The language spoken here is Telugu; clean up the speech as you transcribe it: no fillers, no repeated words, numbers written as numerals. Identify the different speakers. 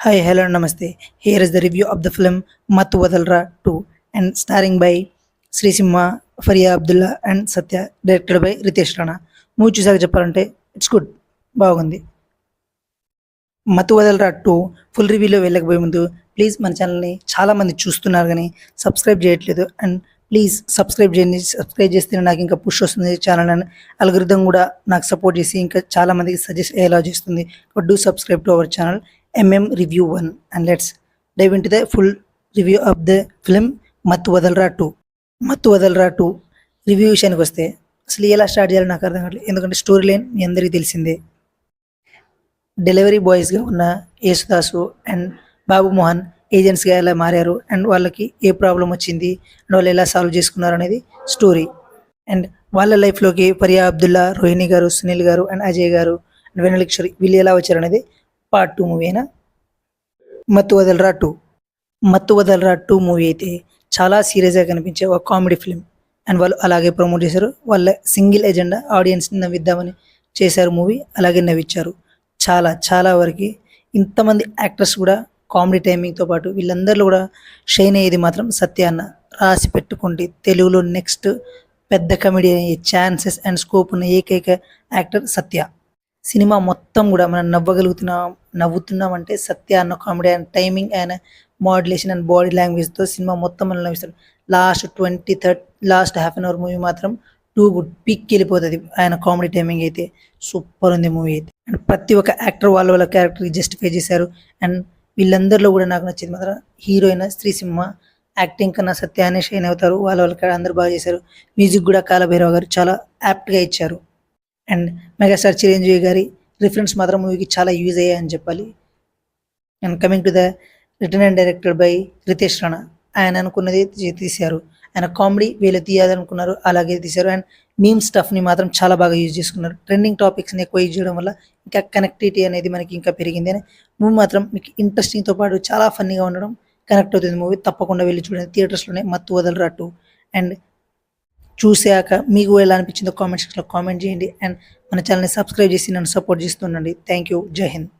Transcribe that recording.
Speaker 1: Hi, hello, namaste. Here is the review of the film Mattu Vadalra 2 and starring by Sri Simha, Faria Abdullah and Satya, directed by Ritesh Rana. Movie చూసాక చెప్పాలంటే ఇట్స్ గుడ్, బాగుంది. మత్తు వదలరా 2 ఫుల్ రివ్యూలో వెళ్ళకపోయే ముందు ప్లీజ్ మన ఛానల్ని చాలామంది చూస్తున్నారు కానీ సబ్స్క్రైబ్ చేయట్లేదు. అండ్ ప్లీజ్ సబ్స్క్రైబ్ చేయండి. సబ్స్క్రైబ్ చేస్తేనే నాకు ఇంకా పుష్ వస్తుంది ఛానల్ అని. అల్గోరిథం కూడా నాకు సపోర్ట్ చేసి ఇంకా చాలామందికి సజెస్ట్ అయ్యేలా చేస్తుంది. Do subscribe to our channel Review 1 and let's dive into the full review of the film మత్తు వదలరా 2. మత్తు వదలరా 2 రివ్యూ విషయానికి వస్తే అసలు ఎలా స్టార్ట్ చేయాలో నాకు అర్థం కావట్లేదు. ఎందుకంటే స్టోరీ లైన్ మీ అందరికీ తెలిసిందే. డెలివరీ బాయ్స్గా ఉన్న యేసుదాసు అండ్ బాబు మోహన్ ఏజెంట్స్గా ఎలా మారారు అండ్ వాళ్ళకి ఏ ప్రాబ్లం వచ్చింది అండ్ వాళ్ళు ఎలా సాల్వ్ చేసుకున్నారు అనేది స్టోరీ. అండ్ వాళ్ళ లైఫ్లోకి ఫరియా అబ్దుల్లా, రోహిణి గారు, సునీల్ గారు అండ్ అజయ్ గారు అండ్ వెనలక్షరి వీళ్ళు ఎలా వచ్చారు అనేది పార్ట్ 2 మూవీ అయినా మత్తు వదలరా 2. మత్తు వదలరా 2 మూవీ అయితే చాలా సీరియస్గా కనిపించే ఒక కామెడీ ఫిలిం. అండ్ వాళ్ళు అలాగే ప్రమోట్ చేశారు. వాళ్ళ సింగిల్ ఎజెండా ఆడియన్స్ని నవ్విద్దామని చేశారు మూవీ. అలాగే నవ్వించారు. చాలా చాలా వరకు ఇంతమంది యాక్టర్స్ కూడా కామెడీ టైమింగ్తో పాటు వీళ్ళందరిలో కూడా షైన్ అయ్యేది మాత్రం సత్య అన్న. రాసి పెట్టుకోండి, తెలుగులో నెక్స్ట్ పెద్ద కామెడీ అయ్యే ఛాన్సెస్ అండ్ స్కోప్ ఉన్న ఏకైక యాక్టర్ సత్య. సినిమా మొత్తం కూడా మనం నవ్వుతున్నామంటే సత్య అన్న comedy and timing and modulation and body లాంగ్వేజ్తో సినిమా మొత్తం మనం నవ్విస్తాడు. Last half an hour movie మాత్రం టూ గుడ్, పీక్ వెళ్ళిపోతుంది. ఆయన కామెడీ టైమింగ్ అయితే సూపర్ ఉంది మూవీ అయితే. అండ్ ప్రతి ఒక్క యాక్టర్ వాళ్ళ క్యారెక్టర్ జస్టిఫై చేశారు. అండ్ వీళ్ళందరిలో కూడా నాకు నచ్చింది మాత్రం హీరోయిన్ శ్రీ సింహ యాక్టింగ్ కన్నా సత్య అనే షైన్ అవుతారు. వాళ్ళ అందరూ బాగా చేశారు. మ్యూజిక్ కూడా కాలభైరవ గారు చాలా యాప్ట్గా ఇచ్చారు. అండ్ మెగాస్టార్ చిరంజీవి గారి రిఫరెన్స్ మాత్రం మూవీకి చాలా యూజ్ అయ్యాయని చెప్పాలి. And coming to the return and directed by Ritesh Rana. ఆయన అనుకున్నది తీశారు. ఆయన కామెడీ వీళ్ళు తీయాలనుకున్నారు, అలాగే తీశారు. అండ్ మీమ్ స్టఫ్ని మాత్రం చాలా బాగా యూజ్ చేసుకున్నారు. ట్రెండింగ్ టాపిక్స్ని ఎక్కువ యూజ్ చేయడం వల్ల ఇంకా కనెక్టివిటీ అనేది మనకి ఇంకా పెరిగింది. అని మూవీ మాత్రం మీకు ఇంట్రెస్టింగ్తో పాటు చాలా ఫన్నీగా ఉండడం కనెక్ట్ అవుతుంది. మూవీ తప్పకుండా వెళ్ళి చూడండి థియేటర్స్లోనే మత్తు వదలరా 2. అండ్ చూసాక మీకు ఎలా అనిపించిందో కామెంట్ సెక్షన్లో కామెంట్ చేయండి. అండ్ మన ఛానల్ని సబ్స్క్రైబ్ చేసి నన్ను సపోర్ట్ చేస్తుండండి. Thank you. జై హింద్.